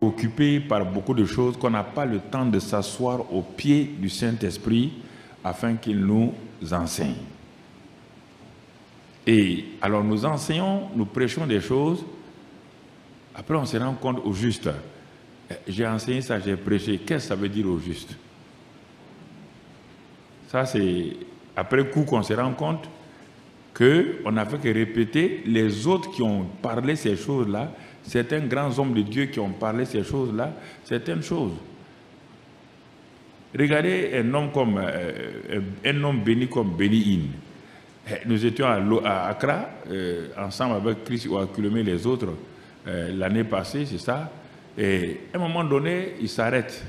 occupés par beaucoup de choses qu'on n'a pas le temps de s'asseoir au pied du Saint-Esprit afin qu'il nous enseigne. Et alors nous enseignons, nous prêchons des choses, après on se rend compte au juste. J'ai enseigné ça, j'ai prêché, qu'est-ce que ça veut dire au juste? Ça c'est après coup qu'on se rend compte qu'on n'a fait que répéter les autres qui ont parlé ces choses-là, certains grands hommes de Dieu qui ont parlé ces choses-là, certaines choses. Regardez un homme béni comme Béni In. Nous étions à Accra, ensemble avec Chris Ouakulomé et les autres, l'année passée, c'est ça. Et à un moment donné, il s'arrête.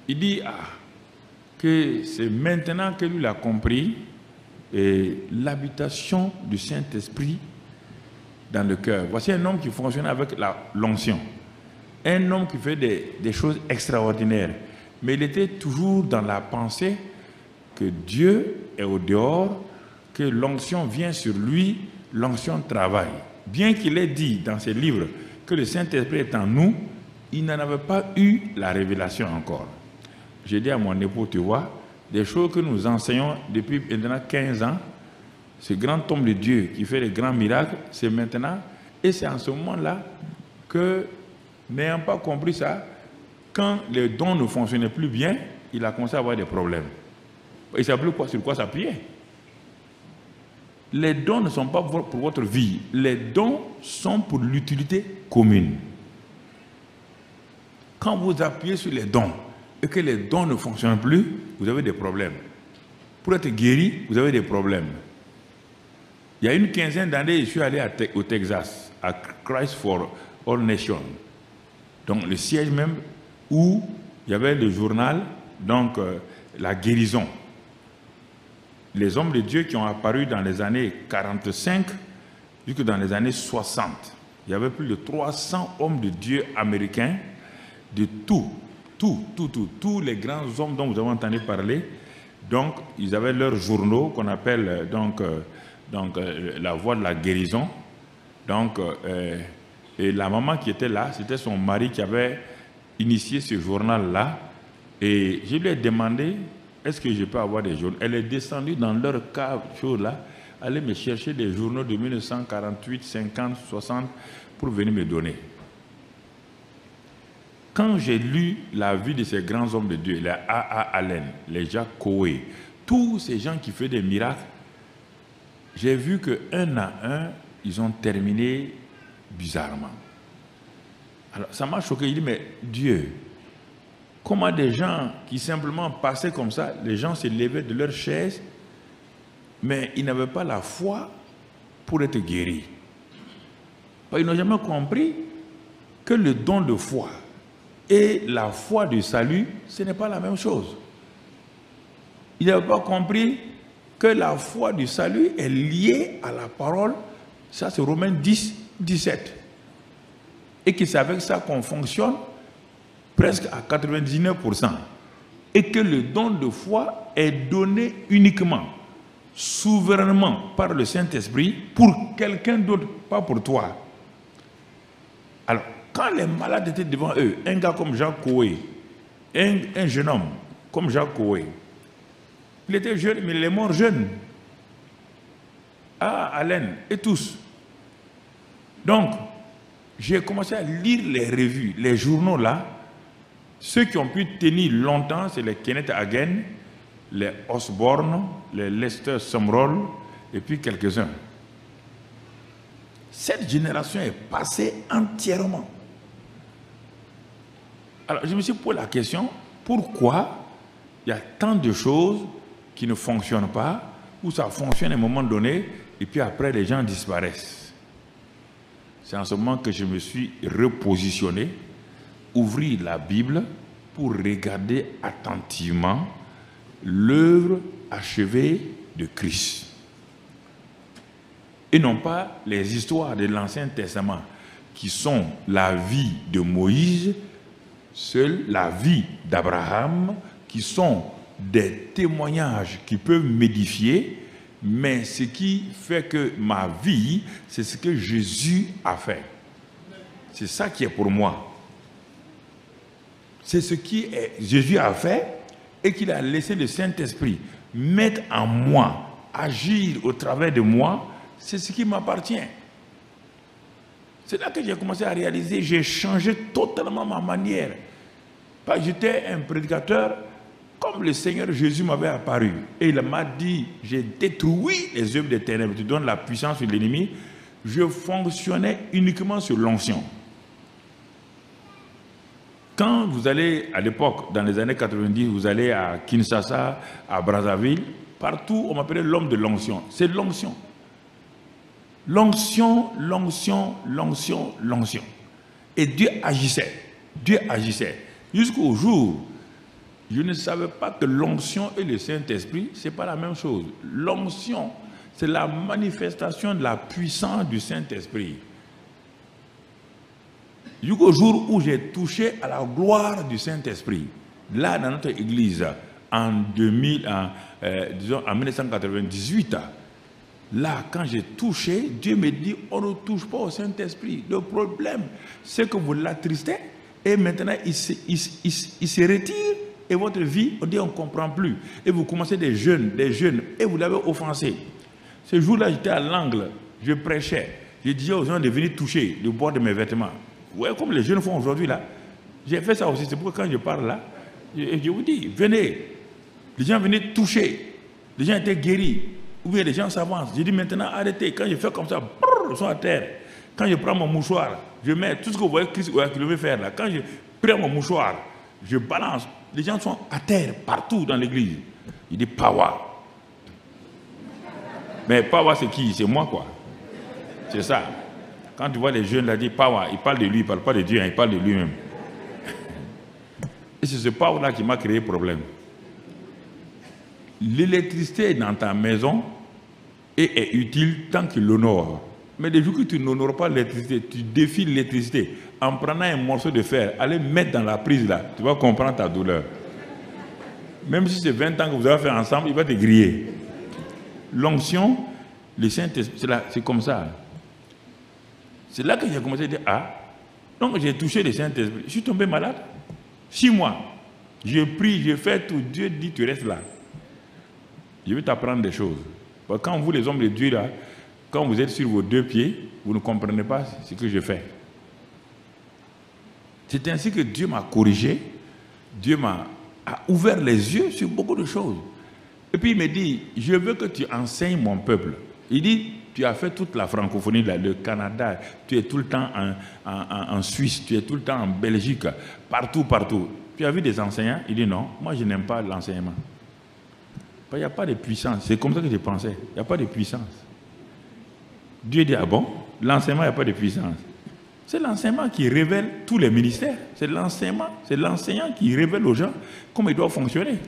Il dit que c'est maintenant que lui l'a compris, l'habitation du Saint-Esprit dans le cœur. Voici un homme qui fonctionne avec l'onction. Un homme qui fait des choses extraordinaires. Mais il était toujours dans la pensée que Dieu est au dehors, que l'onction vient sur lui, l'onction travaille. Bien qu'il ait dit dans ses livres que le Saint-Esprit est en nous, il n'en avait pas eu la révélation encore. J'ai dit à mon époux, tu vois, des choses que nous enseignons depuis maintenant 15 ans, ce grand homme de Dieu qui fait les grands miracles, c'est maintenant, et c'est en ce moment-là que, n'ayant pas compris ça, quand les dons ne fonctionnaient plus bien, il a commencé à avoir des problèmes. Il ne savait plus sur quoi s'appuyer. Les dons ne sont pas pour votre vie. Les dons sont pour l'utilité commune. Quand vous appuyez sur les dons et que les dons ne fonctionnent plus, vous avez des problèmes. Pour être guéri, vous avez des problèmes. Il y a une quinzaine d'années, je suis allé au Texas, à Christ for All Nations. Donc le siège même où il y avait le journal, donc la guérison. Les hommes de Dieu qui ont apparu dans les années 45 jusque dans les années 60. Il y avait plus de 300 hommes de Dieu américains de tous les grands hommes dont vous avez entendu parler. Donc, ils avaient leurs journaux qu'on appelle la voix de la guérison. Donc, et la maman qui était là, c'était son mari qui avait initié ce journal-là. Et je lui ai demandé, est-ce que je peux avoir des journaux? Elle est descendue dans leur cave, là, aller me chercher des journaux de 1948, 50, 60 pour venir me donner. Quand j'ai lu la vie de ces grands hommes de Dieu, les A.A. Allen, les Jacques Coué, tous ces gens qui font des miracles, j'ai vu qu'un à un, ils ont terminé bizarrement. Alors ça m'a choqué, il dit, mais Dieu, comment des gens qui simplement passaient comme ça, les gens se levaient de leur chaise, mais ils n'avaient pas la foi pour être guéris. Ils n'ont jamais compris que le don de foi et la foi du salut, ce n'est pas la même chose. Ils n'avaient pas compris que la foi du salut est liée à la parole, ça c'est Romains 10, 17. Et que c'est avec ça qu'on fonctionne presque à 99%. Et que le don de foi est donné uniquement, souverainement par le Saint-Esprit pour quelqu'un d'autre, pas pour toi. Alors, quand les malades étaient devant eux, un gars comme Jacques Coué, un jeune homme comme Jacques Coué, il était jeune, mais il est mort jeune. Alain et tous. Donc, j'ai commencé à lire les revues, les journaux là. Ceux qui ont pu tenir longtemps, c'est les Kenneth Hagin, les Osborne, les Lester Sumrall, et puis quelques-uns. Cette génération est passée entièrement. Alors, je me suis posé la question, pourquoi il y a tant de choses qui ne fonctionnent pas, ou ça fonctionne à un moment donné, et puis après, les gens disparaissent. C'est en ce moment que je me suis repositionné, ouvrir la Bible pour regarder attentivement l'œuvre achevée de Christ. Et non pas les histoires de l'Ancien Testament qui sont la vie de Moïse, seule la vie d'Abraham, qui sont des témoignages qui peuvent m'édifier, mais ce qui fait que ma vie, c'est ce que Jésus a fait. C'est ça qui est pour moi. C'est ce que Jésus a fait et qu'il a laissé le Saint-Esprit mettre en moi, agir au travers de moi. C'est ce qui m'appartient. C'est là que j'ai commencé à réaliser, j'ai changé totalement ma manière. J'étais un prédicateur comme le Seigneur Jésus m'avait apparu. Et il m'a dit, j'ai détruit les œuvres des ténèbres, tu donnes la puissance sur l'ennemi. Je fonctionnais uniquement sur l'onction. Quand vous allez, à l'époque, dans les années 90, vous allez à Kinshasa, à Brazzaville, partout, on m'appelait l'homme de l'onction. C'est l'onction. L'onction, l'onction, l'onction, l'onction. Et Dieu agissait. Dieu agissait. Jusqu'au jour, je ne savais pas que l'onction et le Saint-Esprit, ce n'est pas la même chose. L'onction, c'est la manifestation de la puissance du Saint-Esprit. Jusqu'au jour où j'ai touché à la gloire du Saint-Esprit. Là, dans notre église, en 1998, là, quand j'ai touché, Dieu me dit, on ne touche pas au Saint-Esprit. Le problème, c'est que vous l'attristez et maintenant, il se retire et votre vie, on dit, on ne comprend plus. Et vous commencez des jeunes, et vous l'avez offensé. Ce jour-là, j'étais à l'angle, je prêchais. Je disais aux gens de venir toucher le bord de mes vêtements. Vous voyez comme les jeunes font aujourd'hui là. J'ai fait ça aussi, c'est pourquoi quand je parle là, je vous dis, venez. Les gens venaient toucher. Les gens étaient guéris. Ou bien les gens s'avancent. J'ai dit maintenant arrêtez. Quand je fais comme ça, ils sont à terre. Quand je prends mon mouchoir, je mets tout ce que vous voyez qu'il veut faire là. Quand je prends mon mouchoir, je balance. Les gens sont à terre partout dans l'église. Il dit power. Mais power c'est qui? C'est moi quoi. C'est ça. Quand tu vois les jeunes là dire power, il parle de lui, il ne parle pas de Dieu, il parle de lui-même. Et c'est ce power là qui m'a créé problème. L'électricité est dans ta maison et est utile tant qu'il l'honore. Mais dès que tu n'honores pas l'électricité, tu défies l'électricité. En prenant un morceau de fer, allez mettre dans la prise là, tu vas comprendre ta douleur. Même si c'est 20 ans que vous avez fait ensemble, il va te griller. L'onction, le Saint-Esprit, c'est comme ça. C'est là que j'ai commencé à dire, ah, donc j'ai touché le Saint-Esprit. Je suis tombé malade. 6 mois. J'ai pris, j'ai fait tout. Dieu dit, tu restes là. Je vais t'apprendre des choses. Parce que quand vous, les hommes de Dieu, là, quand vous êtes sur vos 2 pieds, vous ne comprenez pas ce que je fais. C'est ainsi que Dieu m'a corrigé. Dieu m'a ouvert les yeux sur beaucoup de choses. Et puis il me dit, je veux que tu enseignes mon peuple. Il dit, tu as fait toute la francophonie, là, le Canada, tu es tout le temps en Suisse, tu es tout le temps en Belgique, partout, partout. Tu as vu des enseignants? Il dit non, moi je n'aime pas l'enseignement. Il n'y a pas de puissance. C'est comme ça que je pensais. Il n'y a pas de puissance. Dieu dit, ah bon? L'enseignement, il n'y a pas de puissance. C'est l'enseignement qui révèle tous les ministères. C'est l'enseignement, c'est l'enseignant qui révèle aux gens comment ils doivent fonctionner.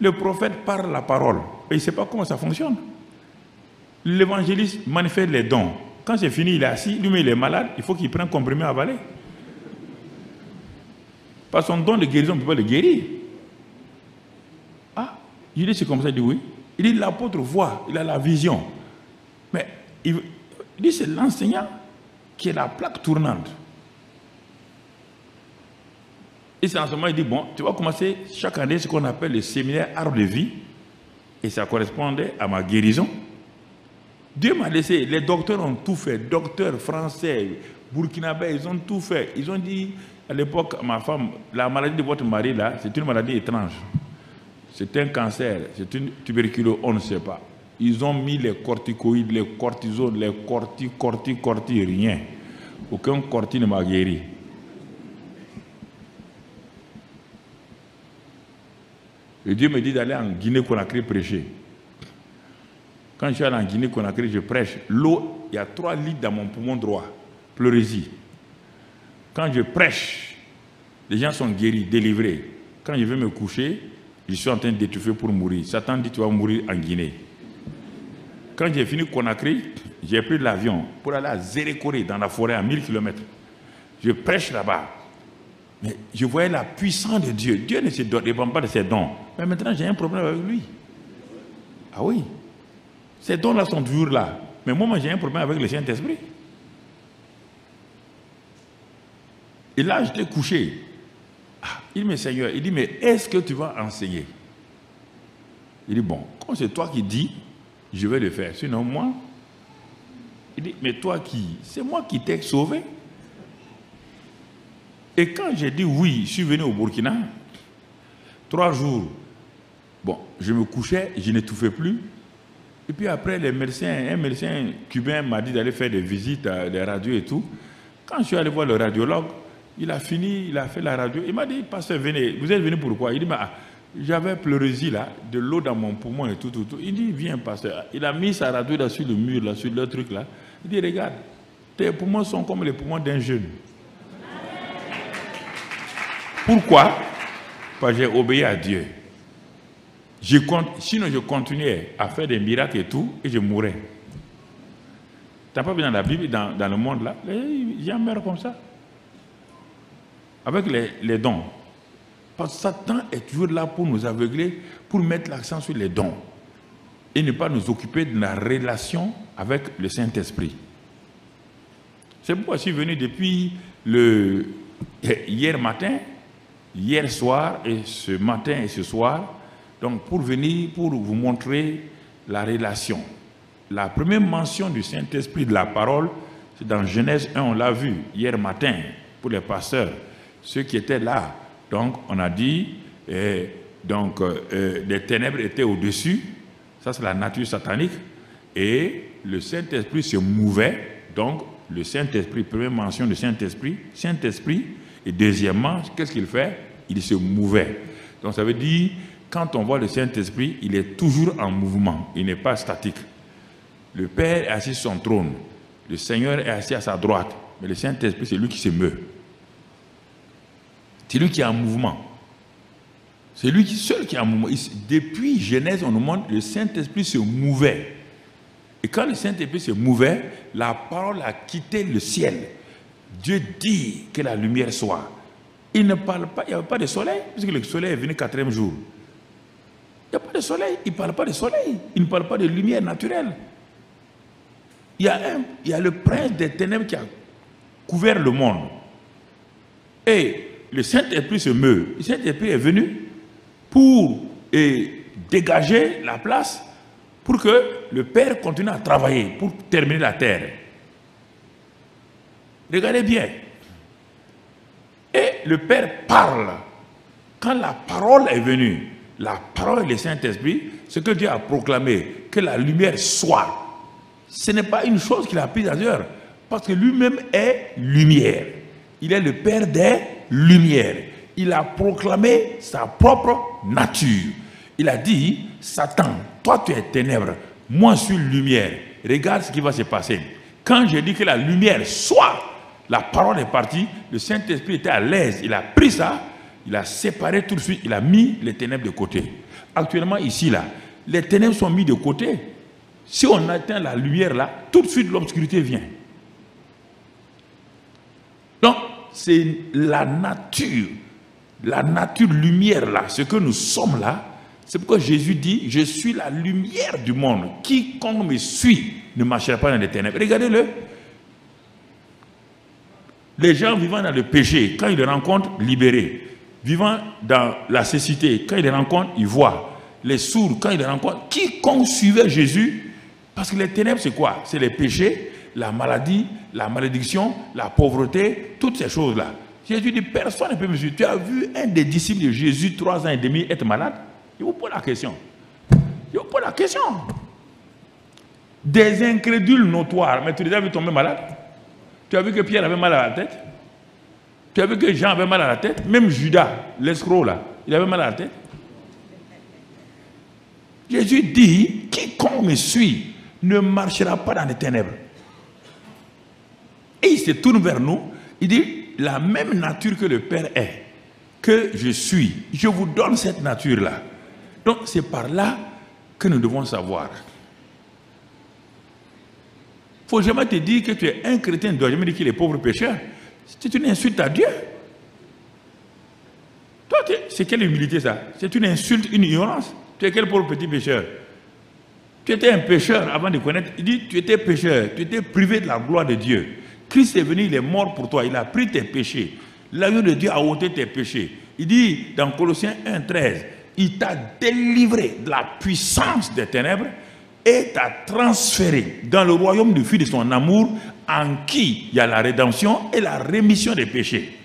Le prophète parle la parole, mais il ne sait pas comment ça fonctionne. L'évangéliste manifeste les dons. Quand c'est fini, il est assis, lui-même il est malade, il faut qu'il prenne un comprimé à avaler. Par son don de guérison, on ne peut pas le guérir. Ah, il dit c'est comme ça, il dit oui. Il dit l'apôtre voit, il a la vision. Mais il dit c'est l'enseignant qui est la plaque tournante. Et c'est en ce moment, il dit bon, tu vas commencer chaque année ce qu'on appelle le séminaire Arbre de vie. Et ça correspondait à ma guérison. Dieu m'a laissé, les docteurs ont tout fait, docteurs français, burkinabés, ils ont tout fait. Ils ont dit, à l'époque, ma femme, la maladie de votre mari, là, c'est une maladie étrange. C'est un cancer, c'est une tuberculose, on ne sait pas. Ils ont mis les corticoïdes, les cortisones, les corti, rien. Aucun corti ne m'a guéri. Et Dieu me dit d'aller en Guinée-Conakry prêcher. Quand je suis allé en Guinée-Conakry, je prêche. L'eau, il y a 3 litres dans mon poumon droit. Pleurésie. Quand je prêche, les gens sont guéris, délivrés. Quand je vais me coucher, je suis en train d'étouffer pour mourir. Satan dit, tu vas mourir en Guinée. Quand j'ai fini Conakry, j'ai pris l'avion pour aller à Zérékoré, dans la forêt, à 1000 km. Je prêche là-bas. Mais je voyais la puissance de Dieu. Dieu ne se dépend pas de ses dons. Mais maintenant, j'ai un problème avec lui. Ah oui. Ces dons-là sont toujours là. Mais moi, j'ai un problème avec le Saint-Esprit. Et là, j'étais couché. Il dit, mais Seigneur, il dit, mais est-ce que tu vas enseigner? Il dit, bon, quand c'est toi qui dis, je vais le faire. Sinon, moi, il dit, mais toi qui? C'est moi qui t'ai sauvé. Et quand j'ai dit oui, je suis venu au Burkina, 3 jours, bon, je me couchais, je n'étouffais plus. Et puis après, un médecin cubain m'a dit d'aller faire des visites à des radios et tout. Quand je suis allé voir le radiologue, il a fini, il a fait la radio. Il m'a dit, pasteur, venez, vous êtes venu pourquoi? Il dit, j'avais pleurésie là, de l'eau dans mon poumon et tout. Il dit, viens, pasteur. Il a mis sa radio là sur le mur, là, sur le truc là. Il dit, regarde, tes poumons sont comme les poumons d'un jeune. Pourquoi? Parce que j'ai obéi à Dieu. Sinon, je continuais à faire des miracles et tout, et je mourrais. Tu n'as pas vu dans la Bible, dans le monde là, les gens meurent comme ça. Avec les dons. Parce que Satan est toujours là pour nous aveugler, pour mettre l'accent sur les dons. Et ne pas nous occuper de la relation avec le Saint-Esprit. C'est pourquoi je suis venu depuis hier matin, hier soir, et ce matin et ce soir, donc pour venir, pour vous montrer la relation. La première mention du Saint-Esprit de la parole, c'est dans Genèse 1, on l'a vu hier matin, pour les pasteurs, ceux qui étaient là. Donc on a dit, les ténèbres étaient au-dessus, ça c'est la nature satanique, et le Saint-Esprit se mouvait, donc le Saint-Esprit, première mention du Saint-Esprit, et deuxièmement, qu'est-ce qu'il fait? Il se mouvait. Donc ça veut dire, quand on voit le Saint-Esprit, il est toujours en mouvement, il n'est pas statique. Le Père est assis sur son trône, le Seigneur est assis à sa droite, mais le Saint-Esprit, c'est lui qui se meut. C'est lui qui est en mouvement. C'est lui seul qui est en mouvement. Depuis Genèse, on nous montre que le Saint-Esprit se mouvait. Et quand le Saint-Esprit se mouvait, la parole a quitté le ciel. Dieu dit que la lumière soit. Il ne parle pas, il n'y avait pas de soleil, puisque le soleil est venu 4e jour. Il n'y a pas de soleil, il ne parle pas de soleil, il ne parle pas de lumière naturelle. Il y a le prince des ténèbres qui a couvert le monde. Et le Saint-Esprit se meut. Le Saint-Esprit est venu pour dégager la place pour que le Père continue à travailler, pour terminer la terre. Regardez bien. Et le Père parle. Quand la parole est venue, la parole et le Saint-Esprit, ce que Dieu a proclamé, que la lumière soit, ce n'est pas une chose qu'il a prise ailleurs, parce que lui-même est lumière. Il est le Père des lumières. Il a proclamé sa propre nature. Il a dit, Satan, toi tu es ténèbres, moi je suis lumière. Regarde ce qui va se passer. Quand j'ai dit que la lumière soit, la parole est partie, le Saint-Esprit était à l'aise, il a pris ça, il a séparé tout de suite, il a mis les ténèbres de côté. Actuellement ici, là, les ténèbres sont mis de côté. Si on atteint la lumière là, tout de suite l'obscurité vient. Donc, c'est la nature lumière là, ce que nous sommes là. C'est pourquoi Jésus dit, je suis la lumière du monde. Quiconque me suit ne marchera pas dans les ténèbres. Regardez-le. Les gens vivant dans le péché, quand ils les rencontrent, libérés. Vivant dans la cécité, quand ils les rencontrent, ils voient. Les sourds, quand ils les rencontrent, quiconque suivait Jésus, parce que les ténèbres, c'est quoi? C'est les péchés, la maladie, la malédiction, la pauvreté, toutes ces choses-là. Jésus dit, personne ne peut me suivre. Tu as vu un des disciples de Jésus, 3 ans et demi, être malade? Je vous pose la question. Des incrédules notoires, mais tu les as vu tomber malades? Tu as vu que Pierre avait mal à la tête? Tu as vu que Jean avait mal à la tête? Même Judas, l'escroc là, il avait mal à la tête. Jésus dit, quiconque me suit ne marchera pas dans les ténèbres. Et il se tourne vers nous, il dit, la même nature que le Père est, que je suis, je vous donne cette nature-là. Donc c'est par là que nous devons savoir. Il ne faut jamais te dire que tu es un chrétien, tu ne dois jamais dire qu'il est pauvre pécheur. C'est une insulte à Dieu. Toi, c'est quelle humilité ça? C'est une insulte, une ignorance. Tu es quel pauvre petit pécheur? Tu étais un pécheur avant de connaître. Il dit, tu étais pécheur, tu étais privé de la gloire de Dieu. Christ est venu, il est mort pour toi, il a pris tes péchés. L'agneau de Dieu a ôté tes péchés. Il dit dans Colossiens 1,13, il t'a délivré de la puissance des ténèbres et t'a transféré dans le royaume du Fils de son amour, en qui il y a la rédemption et la rémission des péchés.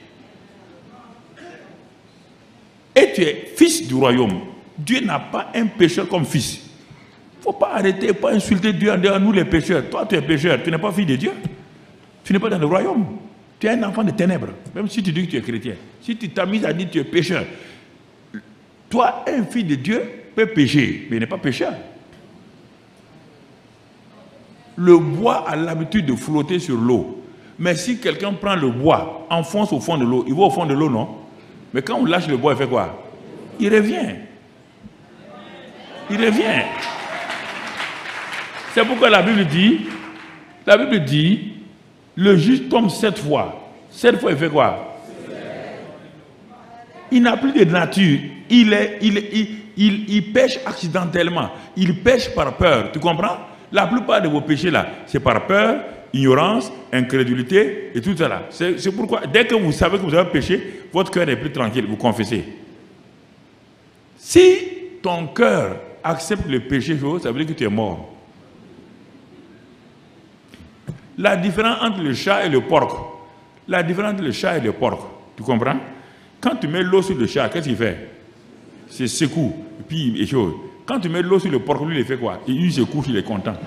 Et tu es fils du royaume. Dieu n'a pas un pécheur comme fils. Il ne faut pas arrêter, pas insulter Dieu en disant nous les pécheurs. Toi tu es pécheur, tu n'es pas fils de Dieu. Tu n'es pas dans le royaume. Tu es un enfant de ténèbres, même si tu dis que tu es chrétien. Si tu t'amuses à dire que tu es pécheur, toi, un fils de Dieu peut pécher, mais il n'est pas pécheur. Le bois a l'habitude de flotter sur l'eau. Mais si quelqu'un prend le bois, enfonce au fond de l'eau, il va au fond de l'eau, non? Mais quand on lâche le bois, il fait quoi? Il revient. Il revient. C'est pourquoi la Bible dit, le juste tombe 7 fois. 7 fois, il fait quoi? Il n'a plus de nature. Il pêche accidentellement. Il pêche par peur. Tu comprends? La plupart de vos péchés là, c'est par peur, ignorance, incrédulité et tout ça là. C'est pourquoi, dès que vous savez que vous avez péché, votre cœur est plus tranquille, vous confessez. Si ton cœur accepte le péché, ça veut dire que tu es mort. La différence entre le chat et le porc, tu comprends? Quand tu mets l'eau sur le chat, qu'est-ce qu'il fait? C'est secoue, et puis il échauffe. Quand tu mets l'eau sur le porc, lui, il fait quoi? Il se couche, il est content.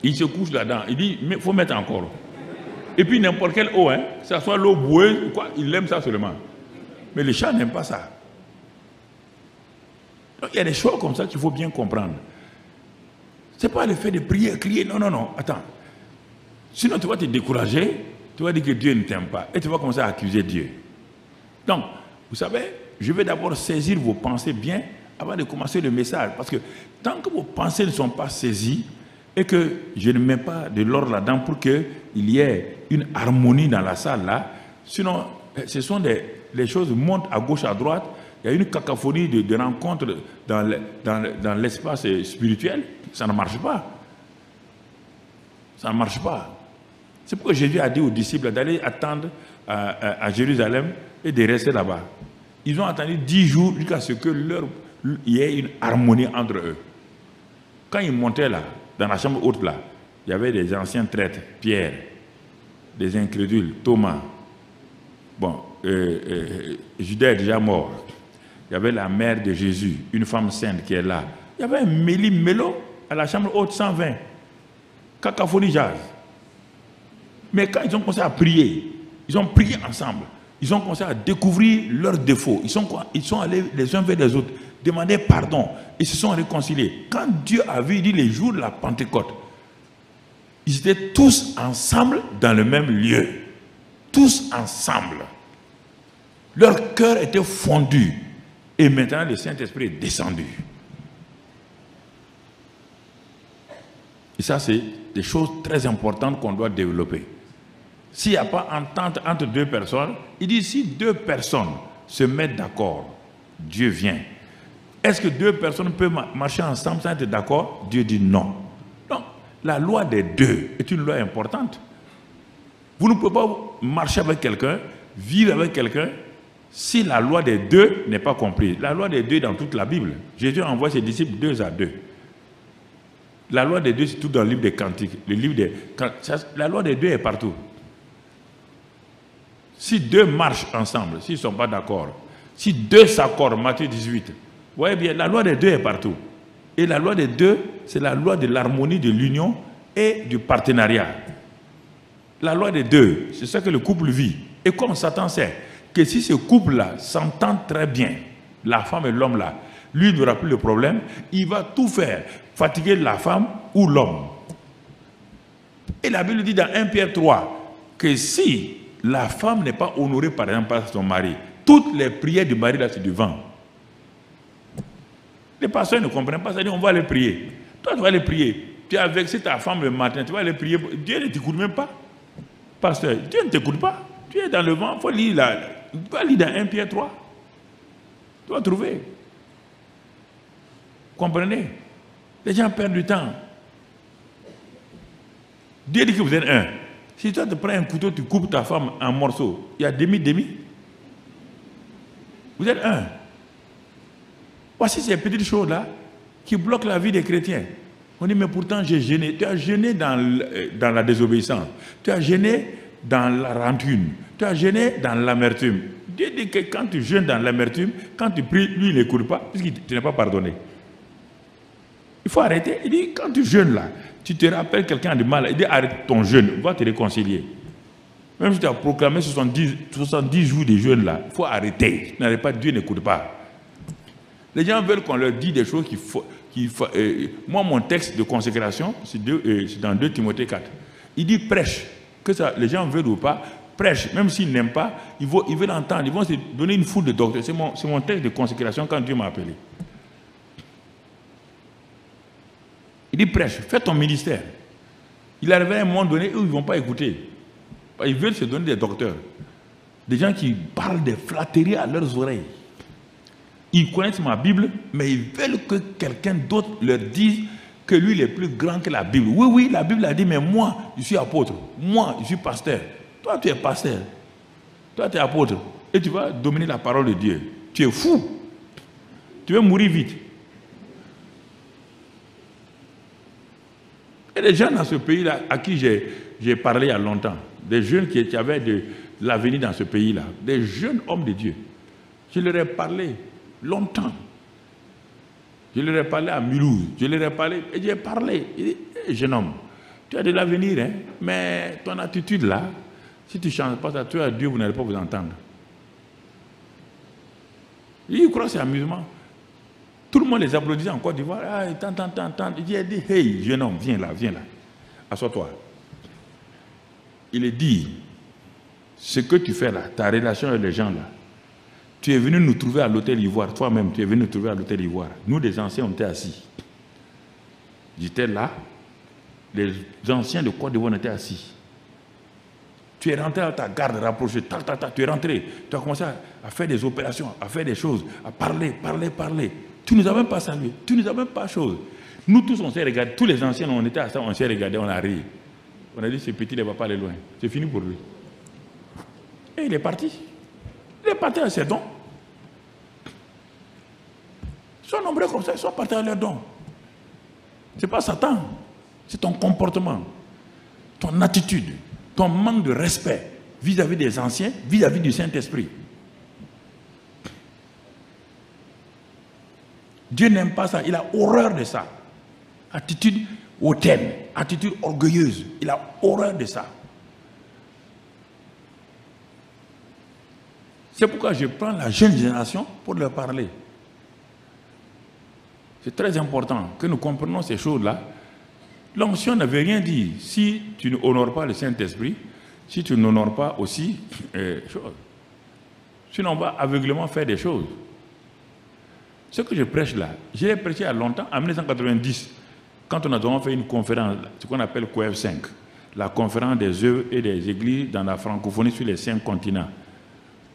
Il se couche là-dedans. Il dit, il faut mettre encore. Et puis n'importe quelle eau, hein, que ce soit l'eau boueuse ou quoi, il aime ça seulement. Mais les chats n'aiment pas ça. Donc, il y a des choses comme ça qu'il faut bien comprendre. Ce n'est pas le fait de prier, crier. Non, non, non. Attends. Sinon, tu vas te décourager. Tu vas dire que Dieu ne t'aime pas. Et tu vas commencer à accuser Dieu. Donc, vous savez, je vais d'abord saisir vos pensées bien avant de commencer le message. Parce que tant que vos pensées ne sont pas saisies et que je ne mets pas de l'ordre là-dedans pour qu'il y ait une harmonie dans la salle là, sinon, ce sont les choses montent à gauche, à droite. Il y a une cacophonie de rencontres dans l'espace spirituel. Ça ne marche pas. Ça ne marche pas. C'est pourquoi Jésus a dit aux disciples d'aller attendre à Jérusalem et de rester là-bas. Ils ont attendu 10 jours jusqu'à ce que il y ait une harmonie entre eux. Quand ils montaient là, dans la chambre haute là, il y avait des anciens traîtres, Pierre, des incrédules, Thomas. Bon, Judas est déjà mort. Il y avait la mère de Jésus, une femme sainte qui est là. Il y avait un méli-mélo à la chambre haute 120. Cacophonie jazz. Mais quand ils ont commencé à prier, ils ont prié ensemble. Ils ont commencé à découvrir leurs défauts. Ils sont allés les uns vers les autres, demander pardon. Ils se sont réconciliés. Quand Dieu a vu, il dit les jours de la Pentecôte, ils étaient tous ensemble dans le même lieu. Tous ensemble. Leur cœur était fondu. Et maintenant, le Saint-Esprit est descendu. Et ça, c'est des choses très importantes qu'on doit développer. S'il n'y a pas entente entre deux personnes, il dit si 2 personnes se mettent d'accord, Dieu vient. Est-ce que 2 personnes peuvent marcher ensemble sans être d'accord? Dieu dit non. Donc, la loi des 2 est une loi importante. Vous ne pouvez pas marcher avec quelqu'un, vivre avec quelqu'un, si la loi des 2 n'est pas comprise. La loi des 2 dans toute la Bible. Jésus envoie ses disciples 2 à 2. La loi des 2, c'est tout dans le livre des Cantiques. La loi des 2 est partout. Si 2 marchent ensemble, s'ils ne sont pas d'accord, si 2 s'accordent, Matthieu 18, vous voyez bien, la loi des 2 est partout. Et la loi des 2, c'est la loi de l'harmonie, de l'union et du partenariat. La loi des 2, c'est ça que le couple vit. Et comme Satan sait que si ce couple-là s'entend très bien, la femme et l'homme là, lui n'aura plus le problème, il va tout faire, fatiguer la femme ou l'homme. Et la Bible dit dans 1 Pierre 3 que si la femme n'est pas honorée par exemple par son mari, toutes les prières du mari là c'est du vent. Les pasteurs ne comprennent pas ça, ils disent on va aller prier. Toi tu vas aller prier, tu as vexé ta femme le matin, tu vas aller prier, Dieu ne t'écoute même pas. Pasteur, Dieu ne t'écoute pas, tu es dans le vent, il faut lire là. Tu vas lire dans 1 Pierre 3. Tu vas trouver. Comprenez? Les gens perdent du temps. Dieu dit que vous êtes un. Si toi tu prends un couteau, tu coupes ta femme en morceaux, il y a demi-demi. Vous êtes un. Voici ces petites choses-là qui bloquent la vie des chrétiens. On dit, mais pourtant j'ai jeûné. Tu as jeûné dans la désobéissance. Tu as jeûné dans la rancune. Tu as jeûné dans l'amertume. Dieu dit que quand tu jeûnes dans l'amertume, quand tu pries, lui, il n'écoute pas, puisqu'il ne t'est pas pardonné. Il faut arrêter. Il dit, quand tu jeûnes là, tu te rappelles quelqu'un de mal, il dit, arrête ton jeûne, va te réconcilier. Même si tu as proclamé 70 jours de jeûne là, il faut arrêter. N'arrête pas, Dieu n'écoute pas. Les gens veulent qu'on leur dise des choses qu'il faut. Moi, mon texte de consécration, c'est dans 2 Timothée 4. Il dit prêche, que ça, les gens veulent ou pas, prêche, même s'ils n'aiment pas, ils veulent entendre, ils vont se donner une foule de docteurs. C'est mon texte de consécration quand Dieu m'a appelé. Il dit prêche, fais ton ministère. Il arrive à un moment donné où ils ne vont pas écouter. Ils veulent se donner des docteurs. Des gens qui parlent des flatteries à leurs oreilles. Ils connaissent ma Bible, mais ils veulent que quelqu'un d'autre leur dise que lui il est plus grand que la Bible. Oui, oui, la Bible a dit, mais moi, je suis apôtre. Moi, je suis pasteur. Toi, tu es pasteur. Toi, tu es apôtre. Et tu vas dominer la parole de Dieu. Tu es fou. Tu veux mourir vite. Et des gens dans ce pays-là, à qui j'ai parlé il y a longtemps, des jeunes qui avaient de l'avenir dans ce pays-là, des jeunes hommes de Dieu, je leur ai parlé longtemps. Je leur ai parlé à Mulhouse, je leur ai parlé, et j'ai parlé. Il dit, hey, jeune homme, tu as de l'avenir, hein, mais ton attitude là, si tu ne changes pas ça, toi à Dieu, vous n'allez pas vous entendre. Il croit que c'est amusement. Tout le monde les applaudissait en Côte d'Ivoire. Ah, tant. Il dit, hey, jeune homme, viens là. Assois-toi. Il est dit, ce que tu fais là, ta relation avec les gens là, tu es venu nous trouver à l'hôtel Ivoire, toi-même, tu es venu nous trouver à l'hôtel Ivoire. Nous, les anciens, on était assis. J'étais là, les anciens de Côte d'Ivoire étaient assis. Tu es rentré à ta garde rapprochée, tu es rentré, tu as commencé à faire des opérations, à faire des choses, à parler. Tu ne nous as même pas salué, tu ne nous as même pas chose. Nous tous, on s'est regardés, tous les anciens, on était à ça, on s'est regardés, on a ri. On a dit, ce petit, il ne va pas aller loin. C'est fini pour lui. Et il est parti. Il est parti à ses dons. Ils sont nombreux comme ça, ils sont partis à leurs dons. Ce n'est pas Satan, c'est ton comportement, ton attitude, ton manque de respect vis-à-vis des anciens, vis-à-vis du Saint-Esprit. Dieu n'aime pas ça, il a horreur de ça. Attitude hautaine, attitude orgueilleuse, il a horreur de ça. C'est pourquoi je prends la jeune génération pour leur parler. C'est très important que nous comprenions ces choses-là. L'onction ne veut rien dire. Si tu n'honores pas le Saint-Esprit, si tu n'honores pas aussi choses. Sinon, on va aveuglément faire des choses. Ce que je prêche là, je l'ai prêché il y a longtemps, en 1990, quand on a fait une conférence, ce qu'on appelle COEF 5, la conférence des œuvres et des églises dans la francophonie sur les 5 continents.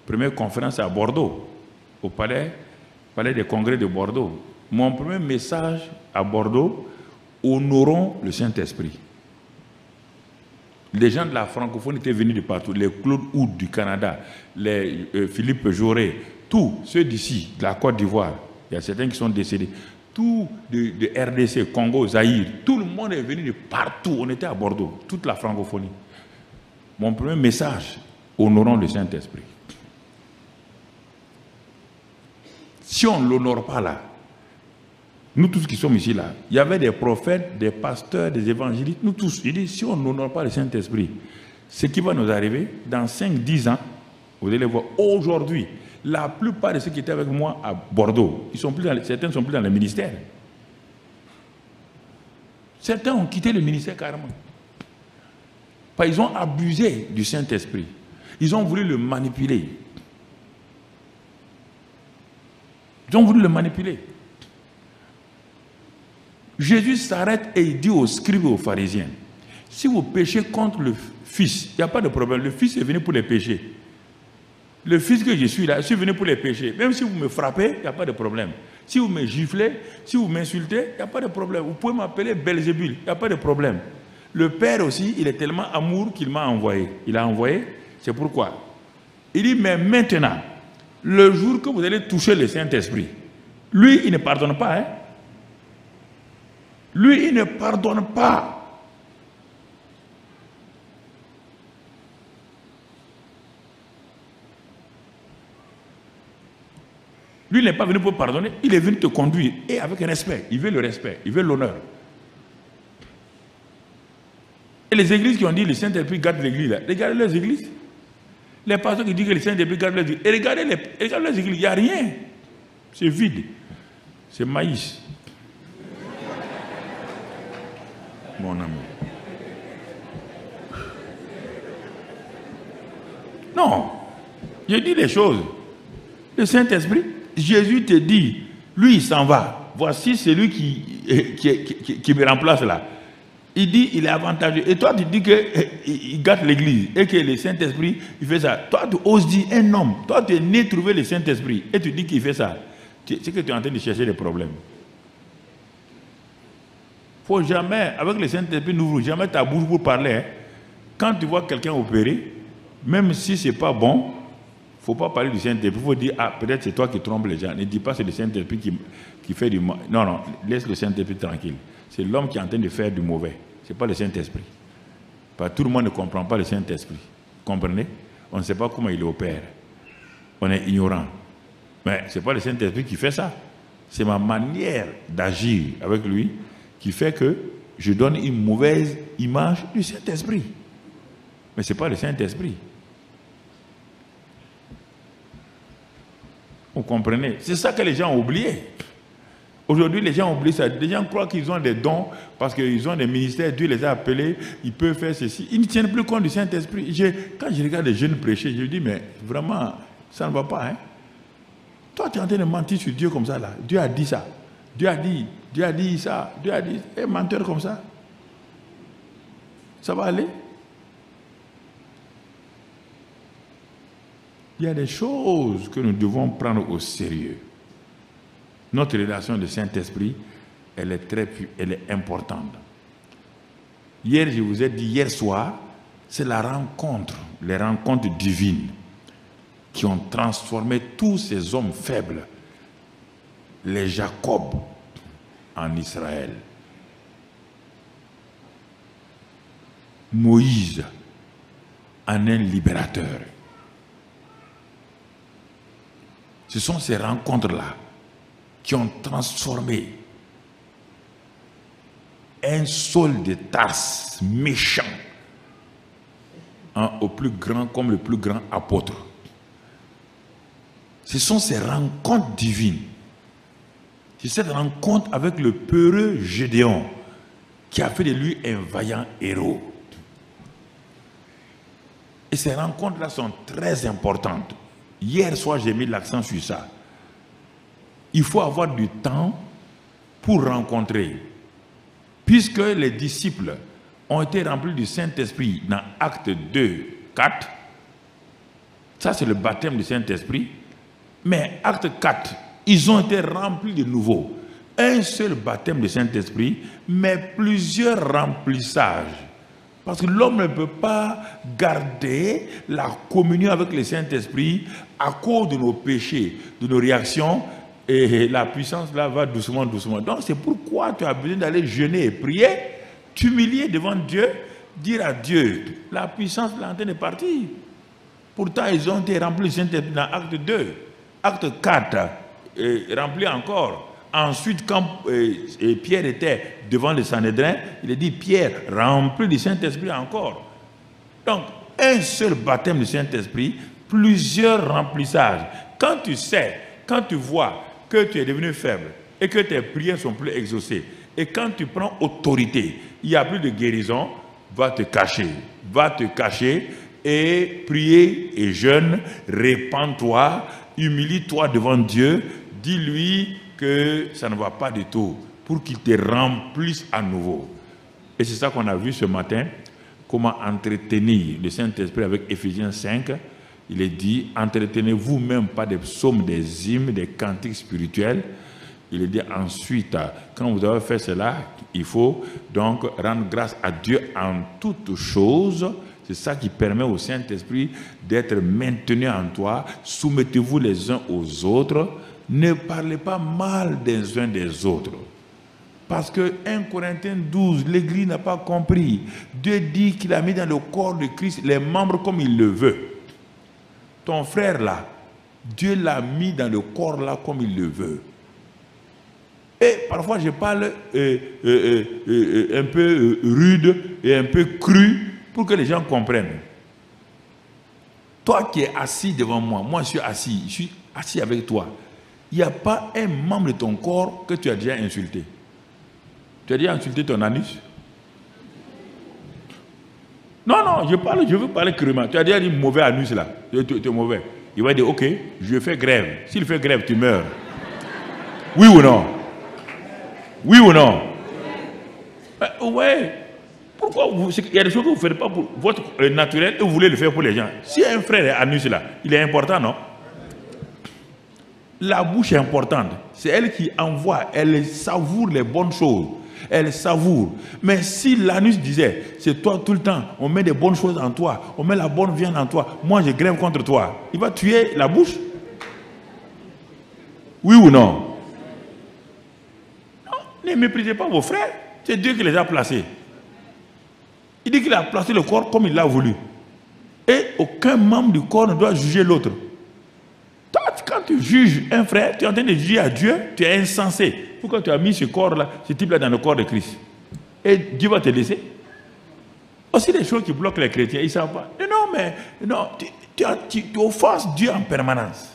Première conférence à Bordeaux, au palais des congrès de Bordeaux. Mon premier message à Bordeaux, honorons le Saint-Esprit. Les gens de la francophonie étaient venus de partout, les Claude Houd du Canada, les Philippe Jaurès, tous ceux d'ici, de la Côte d'Ivoire, il y a certains qui sont décédés, tous de RDC, Congo, Zaïre, tout le monde est venu de partout, on était à Bordeaux, toute la francophonie. Mon premier message, honorons le Saint-Esprit. Si on ne l'honore pas là, nous tous qui sommes ici là, il y avait des prophètes, des pasteurs, des évangélistes, nous tous. Il dit, si on n'honore pas le Saint-Esprit, ce qui va nous arriver, dans 5-10 ans, vous allez voir, aujourd'hui, la plupart de ceux qui étaient avec moi à Bordeaux, certains ne sont plus dans le ministère. Certains ont quitté le ministère carrément. Ils ont abusé du Saint-Esprit. Ils ont voulu le manipuler. Jésus s'arrête et il dit aux scribes et aux pharisiens, si vous péchez contre le Fils, il n'y a pas de problème. Le Fils est venu pour les péchés. Le Fils que je suis là, je suis venu pour les péchés. Même si vous me frappez, il n'y a pas de problème. Si vous me giflez, si vous m'insultez, il n'y a pas de problème. Vous pouvez m'appeler Belzébul, il n'y a pas de problème. Le Père aussi, il est tellement amour qu'il m'a envoyé. Il a envoyé, c'est pourquoi. Il dit, mais maintenant, Le jour que vous allez toucher le Saint-Esprit, lui, il ne pardonne pas. Hein? Lui, il ne pardonne pas. Lui, il n'est pas venu pour pardonner, il est venu te conduire. Et avec respect, il veut le respect, il veut l'honneur. Et les églises qui ont dit que le Saint-Esprit garde l'église, regardez les églises. Les pasteurs qui disent que le Saint-Esprit garde les églises. Et regardez les églises, il n'y a rien. C'est vide. C'est maïs. Mon ami. Non. Je dis les choses. Le Saint-Esprit, Jésus te dit, lui il s'en va. Voici celui qui me remplace là. Il dit, il est avantageux. Et toi, tu dis qu'il gâte l'église et que le Saint-Esprit, il fait ça. Toi, tu oses dire un homme. Toi, tu es né trouver le Saint-Esprit et tu dis qu'il fait ça. C'est que tu es en train de chercher des problèmes. Il ne faut jamais, avec le Saint-Esprit, n'ouvre jamais ta bouche pour parler. Hein. Quand tu vois quelqu'un opérer, même si ce n'est pas bon, il ne faut pas parler du Saint-Esprit. Il faut dire, ah, peut-être c'est toi qui trompes les gens. Ne dis pas que c'est le Saint-Esprit qui fait du mal. Non, non, laisse le Saint-Esprit tranquille. C'est l'homme qui est en train de faire du mauvais. Ce n'est pas le Saint-Esprit. Tout le monde ne comprend pas le Saint-Esprit. Comprenez? On ne sait pas comment il opère. On est ignorant. Mais ce n'est pas le Saint-Esprit qui fait ça. C'est ma manière d'agir avec lui qui fait que je donne une mauvaise image du Saint-Esprit. Mais ce n'est pas le Saint-Esprit. Vous comprenez? C'est ça que les gens ont oublié. Aujourd'hui, les gens oublient ça. Les gens croient qu'ils ont des dons parce qu'ils ont des ministères, Dieu les a appelés, ils peuvent faire ceci. Ils ne tiennent plus compte du Saint-Esprit. Quand je regarde les jeunes prêcher, je me dis, mais vraiment, ça ne va pas. Hein? Toi, tu es en train de mentir sur Dieu comme ça. Là. Dieu a dit ça. Dieu a dit ça. Dieu a dit, et menteur comme ça. Ça va aller? Il y a des choses que nous devons prendre au sérieux. Notre relation de Saint-Esprit, elle est importante. Hier, je vous ai dit, hier soir, c'est la rencontre, les rencontres divines qui ont transformé tous ces hommes faibles, les Jacob, en Israël. Moïse, en un libérateur. Ce sont ces rencontres-là qui ont transformé un Saul de Tarse méchant au plus grand, comme le plus grand apôtre. Ce sont ces rencontres divines. C'est cette rencontre avec le peureux Gédéon qui a fait de lui un vaillant héros. Et ces rencontres-là sont très importantes. Hier soir, j'ai mis l'accent sur ça. Il faut avoir du temps pour rencontrer. Puisque les disciples ont été remplis du Saint-Esprit dans Actes 2, 4, ça c'est le baptême du Saint-Esprit, mais Acte 4, ils ont été remplis de nouveau. Un seul baptême du Saint-Esprit, mais plusieurs remplissages. Parce que l'homme ne peut pas garder la communion avec le Saint-Esprit à cause de nos péchés, de nos réactions, et la puissance là va doucement, doucement. Donc c'est pourquoi tu as besoin d'aller jeûner et prier, t'humilier devant Dieu, dire à Dieu, la puissance là est en train de partir. Pourtant ils ont été remplis du Saint-Esprit dans Acte 2, Acte 4, remplis encore. Ensuite, quand Pierre était devant le Sanhédrin, il a dit, Pierre, rempli du Saint-Esprit encore. Donc, un seul baptême du Saint-Esprit, plusieurs remplissages. Quand tu sais, quand tu vois que tu es devenu faible et que tes prières sont plus exaucées, et quand tu prends autorité, il n'y a plus de guérison, va te cacher et prier et jeûne, répands-toi, humilie-toi devant Dieu, dis-lui que ça ne va pas du tout, pour qu'il te remplisse à nouveau. Et c'est ça qu'on a vu ce matin, comment entretenir le Saint-Esprit avec Éphésiens 5. Il est dit, entretenez vous-même par des psaumes, des hymnes, des cantiques spirituels. Il est dit ensuite, quand vous avez fait cela, il faut donc rendre grâce à Dieu en toutes choses. C'est ça qui permet au Saint-Esprit d'être maintenu en toi. Soumettez-vous les uns aux autres. Ne parlez pas mal des uns des autres. Parce que 1 Corinthiens 12, l'Église n'a pas compris. Dieu dit qu'il a mis dans le corps de Christ les membres comme il le veut. Ton frère là, Dieu l'a mis dans le corps là comme il le veut. Et parfois je parle un peu rude et un peu cru pour que les gens comprennent. Toi qui es assis devant moi, moi je suis assis avec toi. Il n'y a pas un membre de ton corps que tu as déjà insulté. Tu as déjà insulté ton anus? Non, non, je veux parler crûment. Tu as déjà dit mauvais anus là. Tu es mauvais. Il va dire, ok, je fais grève. S'il fait grève, tu meurs. Oui ou non? Oui ou non? Ouais. Pourquoi il y a des choses que vous ne faites pas pour votre naturel et vous voulez le faire pour les gens. Si un frère est anus là, il est important, non? La bouche est importante. C'est elle qui envoie, elle savoure les bonnes choses. Elle savoure. Mais si l'anus disait, c'est toi tout le temps, on met des bonnes choses en toi, on met la bonne viande en toi, moi je grève contre toi, il va tuer la bouche? Oui ou non? Non, ne méprisez pas vos frères. C'est Dieu qui les a placés. Il dit qu'il a placé le corps comme il l'a voulu. Et aucun membre du corps ne doit juger l'autre. Toi, quand tu juges un frère, tu es en train de juger à Dieu, tu es insensé. Pourquoi tu as mis ce corps-là, ce type-là dans le corps de Christ? Et Dieu va te laisser? Aussi des choses qui bloquent les chrétiens, ils ne savent pas. Non, mais non, tu offenses Dieu en permanence.